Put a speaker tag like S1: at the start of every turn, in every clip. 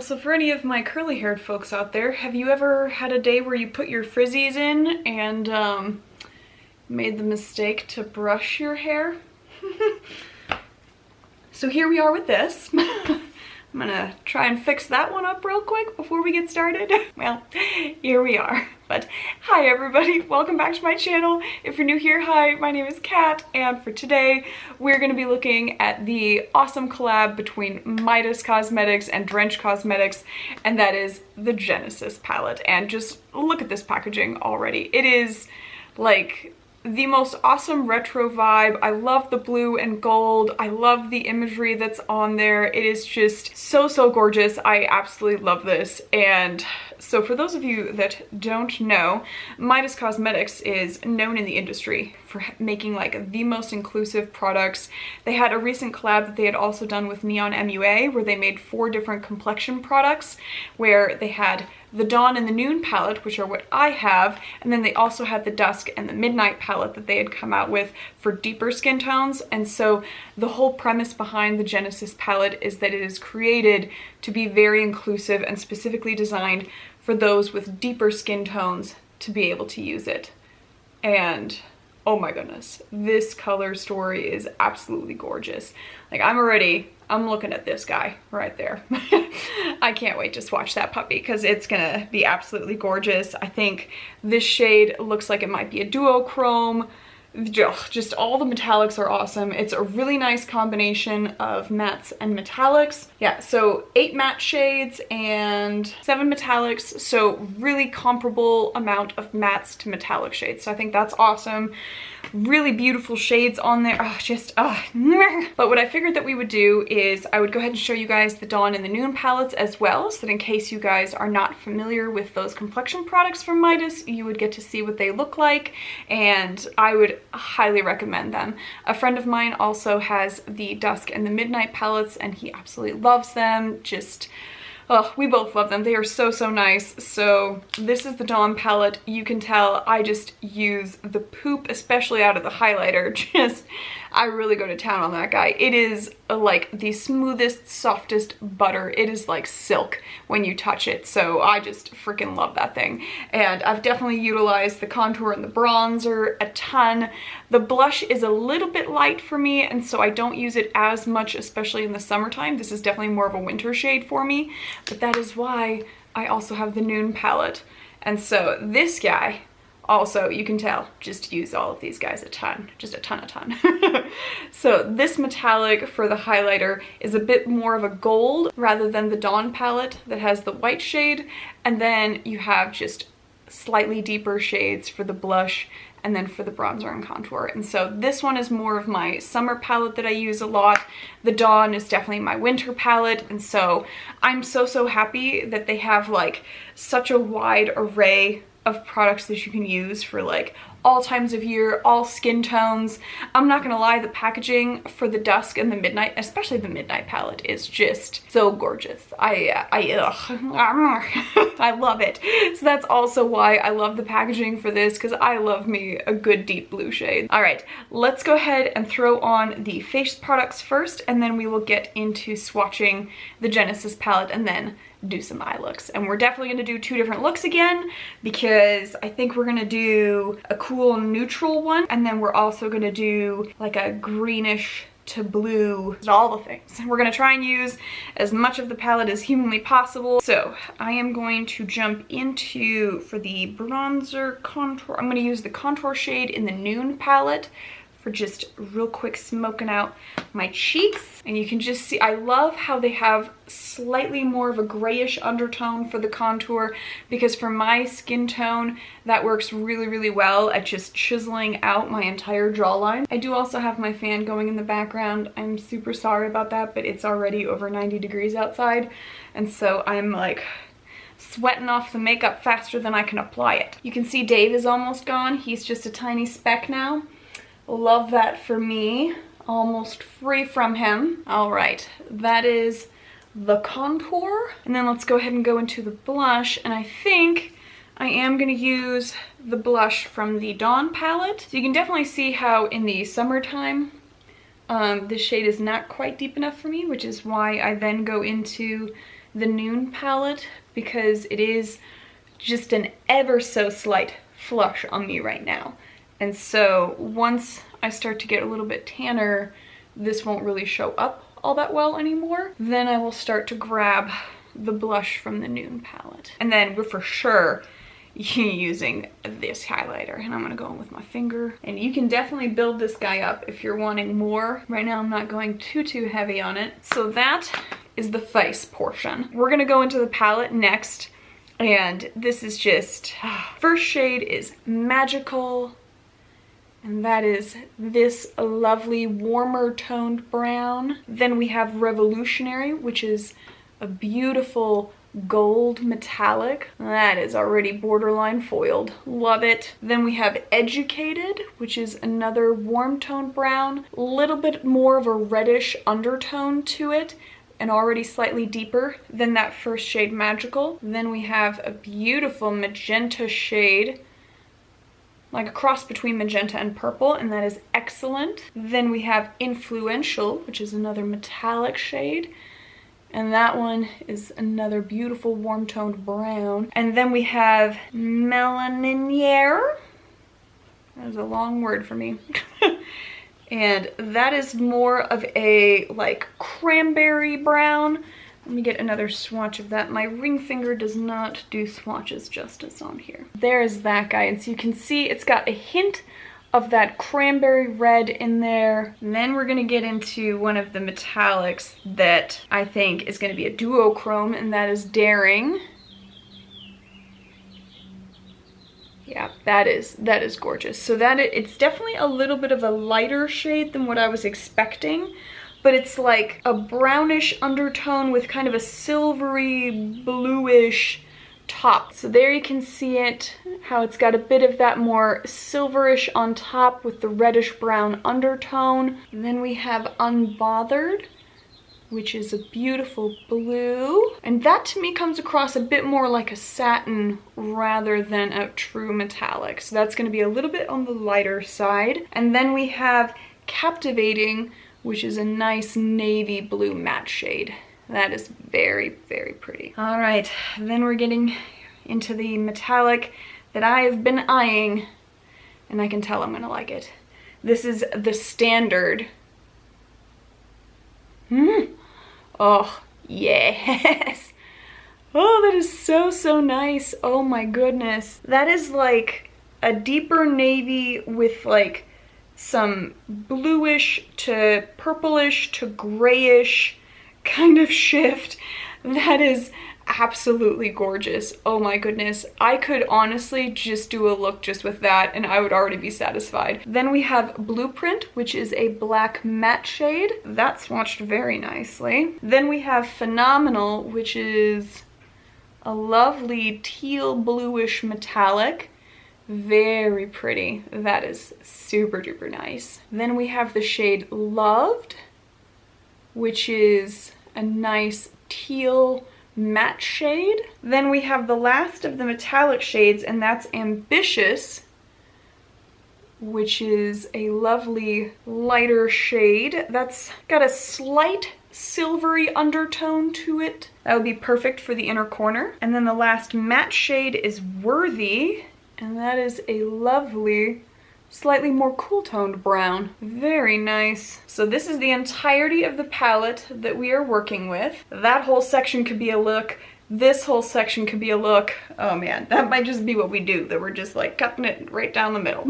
S1: so for any of my curly haired folks out there, have you ever had a day where you put your frizzies in and made the mistake to brush your hair? So here we are with this. I'm gonna try and fix that one up real quick before we get started. Well, here we are. But hi everybody, welcome back to my channel. If you're new here, hi, my name is Kat, and for today we're gonna be looking at the awesome collab between Midas Cosmetics and Drench Cosmetics, and that is the Genesis palette. And just look at this packaging already. It is like the most awesome retro vibe. I love the blue and gold. I love the imagery that's on there. It is just so gorgeous. I absolutely love this. And so for those of you that don't know, Midas Cosmetics is known in the industry for making like the most inclusive products. They had a recent collab that they had also done with NeonMUA where they made 4 different complexion products, where they had the Dawn and the Noon palette, which are what I have, and then they also had the Dusk and the Midnight palette that they had come out with for deeper skin tones. And so the whole premise behind the Genesis palette is that it is created to be very inclusive and specifically designed for those with deeper skin tones to be able to use it. And oh my goodness, this color story is absolutely gorgeous. Like I'm looking at this guy right there. I can't wait to swatch that puppy because it's gonna be absolutely gorgeous. I think this shade looks like it might be a duochrome. Just all the metallics are awesome. It's a really nice combination of mattes and metallics. Yeah, so 8 matte shades and 7 metallics, so really comparable amount of mattes to metallic shades. So I think that's awesome. Really beautiful shades on there. But what I figured that we would do is I would go ahead and show you guys the Dawn and the Noon palettes as well, so that in case you guys are not familiar with those complexion products from Midas, you would get to see what they look like, and I would highly recommend them. A friend of mine also has the Dusk and the Midnight palettes, and he absolutely loves them. We both love them. They are so nice. So this is the Dawn palette. You can tell I just use the poop, especially out of the highlighter. I really go to town on that guy. It is like the smoothest, softest butter. It is like silk when you touch it. So I just freaking love that thing. And I've definitely utilized the contour and the bronzer a ton. The blush is a little bit light for me, and so I don't use it as much, especially in the summertime. This is definitely more of a winter shade for me, but that is why I also have the Noon palette. And so this guy, also, you can tell, just use all of these guys a ton. Just a ton. So this metallic for the highlighter is a bit more of a gold rather than the Dawn palette that has the white shade. And then you have just slightly deeper shades for the blush and then for the bronzer and contour. And so this one is more of my summer palette that I use a lot. The Dawn is definitely my winter palette. And so I'm so happy that they have like such a wide array of products that you can use for like all times of year, all skin tones. I'm not gonna lie, the packaging for the Dusk and the Midnight, especially the Midnight palette, is just so gorgeous. I love it. So that's also why I love the packaging for this, because I love me a good deep blue shade. All right, let's go ahead and throw on the face products first, and then we will get into swatching the Genesis palette and then do some eye looks. And we're definitely gonna do 2 different looks again, because I think we're gonna do a cool neutral one, and then we're also gonna do like a greenish to blue, all the things. We're gonna try and use as much of the palette as humanly possible. So I am going to jump into, for the bronzer contour, I'm gonna use the contour shade in the Noon palette for just real quick smoking out my cheeks. And you can just see, I love how they have slightly more of a grayish undertone for the contour, because for my skin tone, that works really well at just chiseling out my entire jawline. I do also have my fan going in the background. I'm super sorry about that, but it's already over 90 degrees outside. And so I'm like sweating off the makeup faster than I can apply it. You can see Dave is almost gone. He's just a tiny speck now. Love that for me. Almost free from him. All right, that is the contour. And then let's go ahead and go into the blush. And I think I am gonna use the blush from the Dawn palette. So you can definitely see how in the summertime, this shade is not quite deep enough for me, which is why I then go into the Noon palette because it is just an ever so slight flush on me right now. And so once I start to get a little bit tanner, this won't really show up all that well anymore. Then I will start to grab the blush from the Noon palette. And then we're for sure using this highlighter, and I'm gonna go in with my finger. And you can definitely build this guy up if you're wanting more. Right now I'm not going too heavy on it. So that is the face portion. We're gonna go into the palette next, and this is just, first shade is Magical, and that is this lovely warmer toned brown. Then we have Revolutionary, which is a beautiful gold metallic. That is already borderline foiled. Love it. Then we have Educated, which is another warm toned brown. A little bit more of a reddish undertone to it and already slightly deeper than that first shade Magical. Then we have a beautiful magenta shade, like a cross between magenta and purple, and that is Excellent. Then we have Influential, which is another metallic shade. And that one is another beautiful warm toned brown. And then we have Melaniniere. That is a long word for me. And that is more of a like cranberry brown. Let me get another swatch of that. My ring finger does not do swatches justice on here. There's that guy. And so you can see it's got a hint of that cranberry red in there. And then we're gonna get into one of the metallics that I think is gonna be a duochrome, and that is Daring. Yeah, that is gorgeous. So it's definitely a little bit of a lighter shade than what I was expecting, but it's like a brownish undertone with kind of a silvery bluish top. So there you can see it, how it's got a bit of that more silverish on top with the reddish brown undertone. And then we have Unbothered, which is a beautiful blue. And that to me comes across a bit more like a satin rather than a true metallic. So that's gonna be a little bit on the lighter side. And then we have Captivating, which is a nice navy blue matte shade. That is very pretty. All right, then we're getting into the metallic that I have been eyeing, and I can tell I'm gonna like it. This is the Standard. Oh, yes. Oh, that is so nice. Oh my goodness. That is like a deeper navy with like some bluish to purplish to grayish kind of shift. That is absolutely gorgeous. Oh my goodness. I could honestly just do a look just with that and I would already be satisfied. Then we have Blueprint, which is a black matte shade. That swatched very nicely. Then we have Phenomenal, which is a lovely teal bluish metallic. Very pretty. That is super duper nice. Then we have the shade Loved, which is a nice teal matte shade. Then we have the last of the metallic shades, and that's Ambitious, which is a lovely lighter shade. That's got a slight silvery undertone to it. That would be perfect for the inner corner. And then the last matte shade is Worthy, and that is a lovely slightly more cool toned brown. Very nice. So this is the entirety of the palette that we are working with. That whole section could be a look. This whole section could be a look. Oh man, that might just be what we do, that we're just like cutting it right down the middle.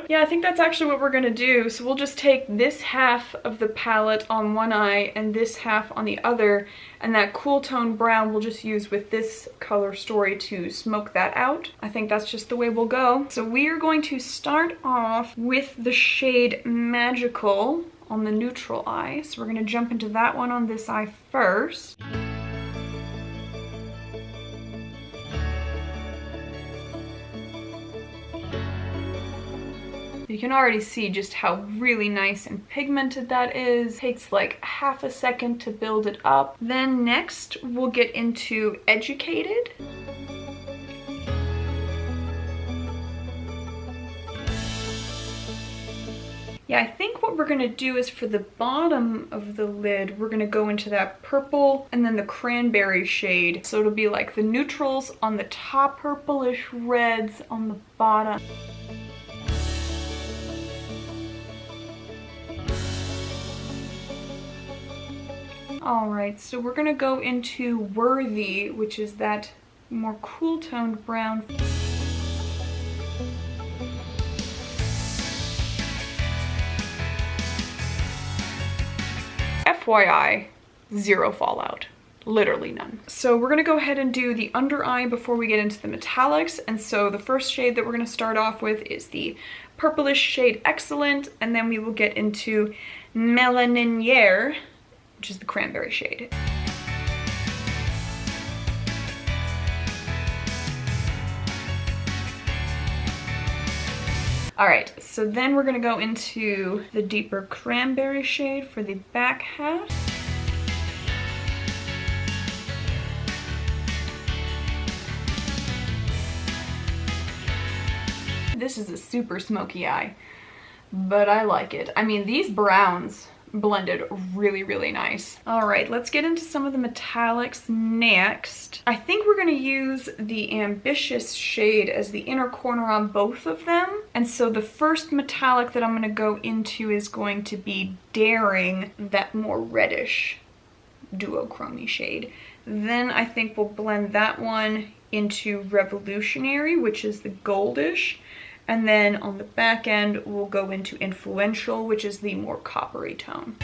S1: Yeah, I think that's actually what we're gonna do. So we'll just take this half of the palette on one eye and this half on the other, and that cool tone brown we'll just use with this color story to smoke that out. I think that's just the way we'll go. So we are going to start off with the shade Magical on the neutral eye. So we're gonna jump into that one on this eye first. You can already see just how really nice and pigmented that is. Takes like half a second to build it up. Then next we'll get into Educated. Yeah, I think what we're gonna do is for the bottom of the lid, we're gonna go into that purple and then the cranberry shade. So it'll be like the neutrals on the top, purplish reds on the bottom. All right, so we're gonna go into Worthy, which is that more cool toned brown. FYI, zero fallout. Literally none. So we're gonna go ahead and do the under eye before we get into the metallics. And so the first shade that we're gonna start off with is the purplish shade Excellent, and then we will get into Melaniniere, which is the cranberry shade. All right, so then we're gonna go into the deeper cranberry shade for the back half. This is a super smoky eye, but I like it. I mean, these browns blended really, really nice. All right, let's get into some of the metallics next. I think we're gonna use the Ambitious shade as the inner corner on both of them. And so the first metallic that I'm gonna go into is going to be Daring, that more reddish duochrome shade. Then I think we'll blend that one into Revolutionary, which is the goldish. And then on the back end, we'll go into Influential, which is the more coppery tone.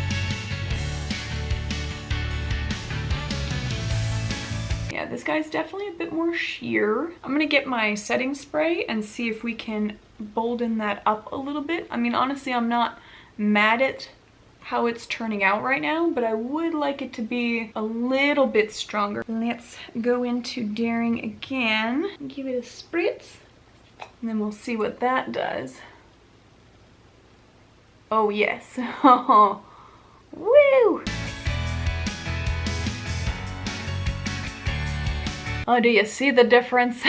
S1: Yeah, this guy's definitely a bit more sheer. I'm gonna get my setting spray and see if we can bolden that up a little bit. I mean, honestly, I'm not mad at how it's turning out right now, but I would like it to be a little bit stronger. Let's go into Daring again. Give it a spritz. And then we'll see what that does. Oh yes. Woo! Oh, do you see the difference?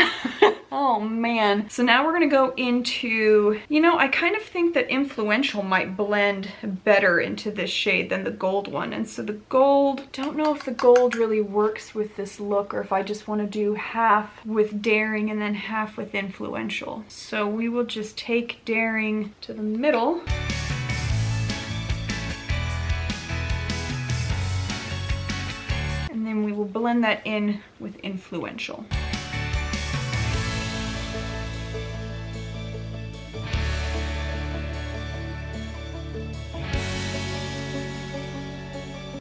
S1: Oh man. So now we're gonna go into, you know, I kind of think that Influential might blend better into this shade than the gold one. And so the gold, don't know if the gold really works with this look or if I just want to do half with Daring and then half with Influential. So we will just take Daring to the middle. And then we will blend that in with Influential.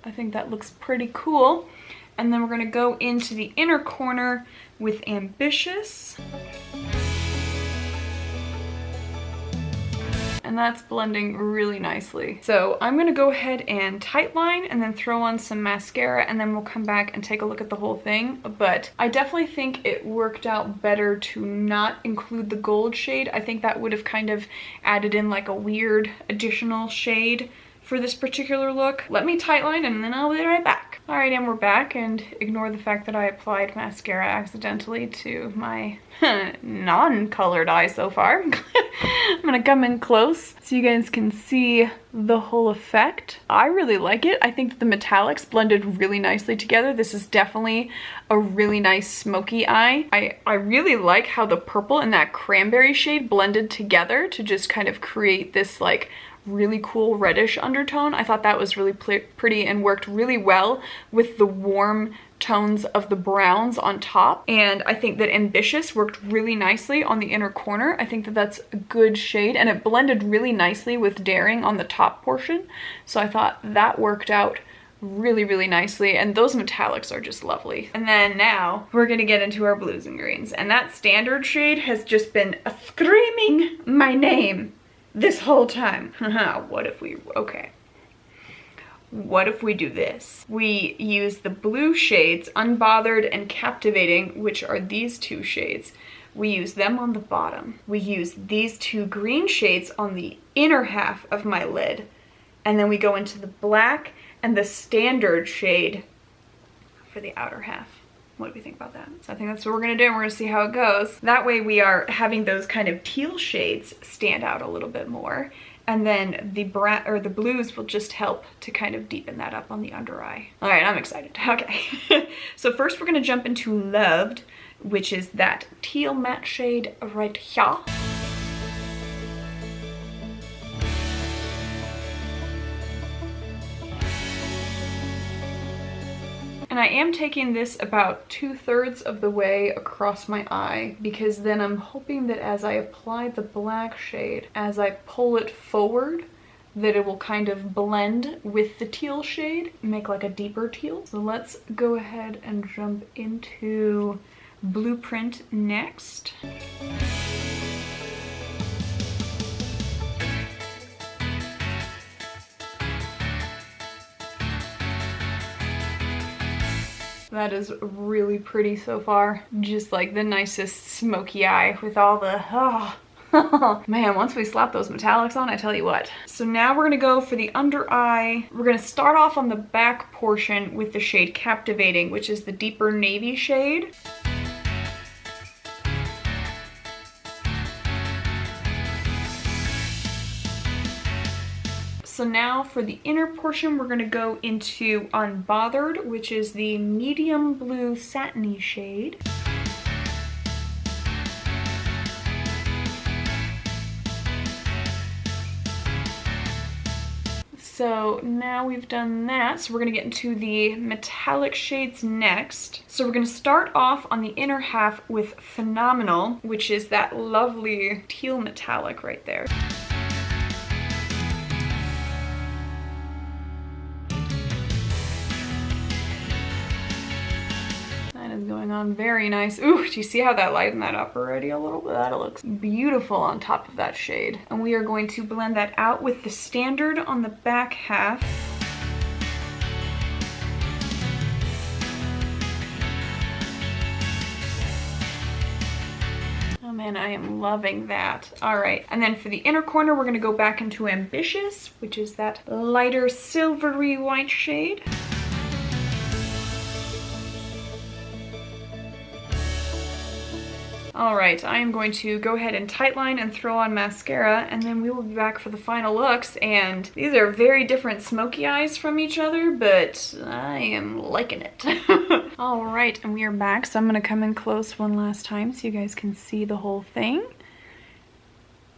S1: I think that looks pretty cool. And then we're gonna go into the inner corner with Ambitious. And that's blending really nicely. So I'm gonna go ahead and tightline and then throw on some mascara, and then we'll come back and take a look at the whole thing. But I definitely think it worked out better to not include the gold shade. I think that would have kind of added in like a weird additional shade for this particular look. Let me tightline and then I'll be right back. All right, and we're back, and ignore the fact that I applied mascara accidentally to my non-colored eye so far. I'm gonna come in close so you guys can see the whole effect. I really like it. I think that the metallics blended really nicely together. This is definitely a really nice smoky eye. I really like how the purple and that cranberry shade blended together to just kind of create this like really cool reddish undertone. I thought that was really pretty and worked really well with the warm tones of the browns on top. And I think that Ambitious worked really nicely on the inner corner. I think that that's a good shade, and it blended really nicely with Daring on the top portion. So I thought that worked out really, really nicely, and those metallics are just lovely. And then now we're gonna get into our blues and greens, and that standard shade has just been screaming my name this whole time. What if we, okay. What if we do this? We use the blue shades, Unbothered and Captivating, which are these two shades. We use them on the bottom. We use these two green shades on the inner half of my lid. And then we go into the black and the standard shade for the outer half. What do we think about that? So I think that's what we're gonna do, and we're gonna see how it goes. That way we are having those kind of teal shades stand out a little bit more. And then the blues will just help to kind of deepen that up on the under eye. All right, I'm excited. Okay. So first we're gonna jump into Loved, which is that teal matte shade right here. And I am taking this about 2/3 of the way across my eye, because then I'm hoping that as I apply the black shade, as I pull it forward, that it will kind of blend with the teal shade, make like a deeper teal. So let's go ahead and jump into Blueprint next. That is really pretty so far. Just like the nicest smoky eye with all the, man, once we slap those metallics on, I tell you what. So now we're gonna go for the under eye. We're gonna start off on the back portion with the shade Captivating, which is the deeper navy shade. So now for the inner portion, we're gonna go into Unbothered, which is the medium blue satiny shade. So now we've done that, so we're gonna get into the metallic shades next. So we're gonna start off on the inner half with Phenomenal, which is that lovely teal metallic right there. Going on very nice. Ooh, do you see how that lightened that up already a little bit? That looks beautiful on top of that shade. And we are going to blend that out with the Standard on the back half. Oh man, I am loving that. All right, and then for the inner corner, we're gonna go back into Ambitious, which is that lighter silvery white shade. All right, I am going to go ahead and tightline and throw on mascara, and then we will be back for the final looks. And these are very different smoky eyes from each other, but I am liking it. All right, and we are back. So I'm gonna come in close one last time so you guys can see the whole thing.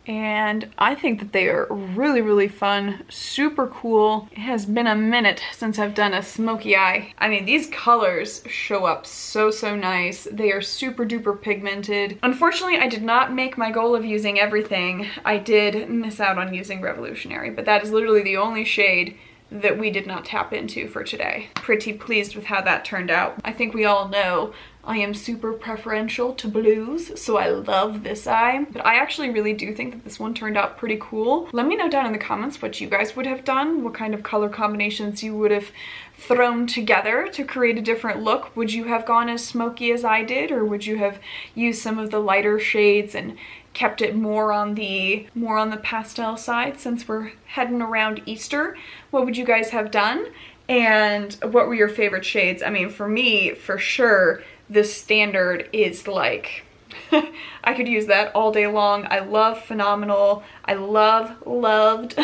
S1: And I think that they are really, really fun, super cool. It has been a minute since I've done a smoky eye. I mean, these colors show up so, so nice. They are super duper pigmented. Unfortunately, I did not make my goal of using everything. I did miss out on using Revolutionary, but that is literally the only shade that we did not tap into for today. Pretty pleased with how that turned out. I think we all know I am super preferential to blues, so I love this eye. But I actually really do think that this one turned out pretty cool. Let me know down in the comments what you guys would have done, what kind of color combinations you would have thrown together to create a different look. Would you have gone as smoky as I did, or would you have used some of the lighter shades and kept it more on the pastel side since we're heading around Easter? What would you guys have done? And what were your favorite shades? I mean, for me, for sure, the Standard is like, I could use that all day long. I love Phenomenal. I love Loved.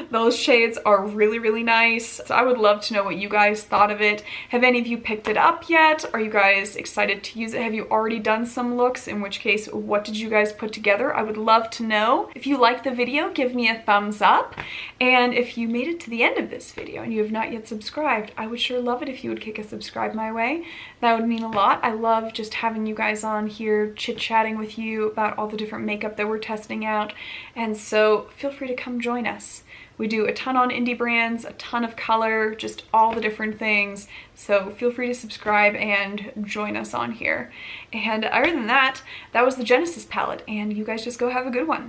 S1: Those shades are really, really nice. So I would love to know what you guys thought of it. Have any of you picked it up yet? Are you guys excited to use it? Have you already done some looks? In which case, what did you guys put together? I would love to know. If you liked the video, give me a thumbs up. And if you made it to the end of this video and you have not yet subscribed, I would sure love it if you would kick a subscribe my way. That would mean a lot. I love just having you guys on here chit-chatting with you about all the different makeup that we're testing out. And so feel free to come join us. We do a ton on indie brands, a ton of color, just all the different things. So feel free to subscribe and join us on here. And other than that, that was the Genesis palette, and you guys just go have a good one.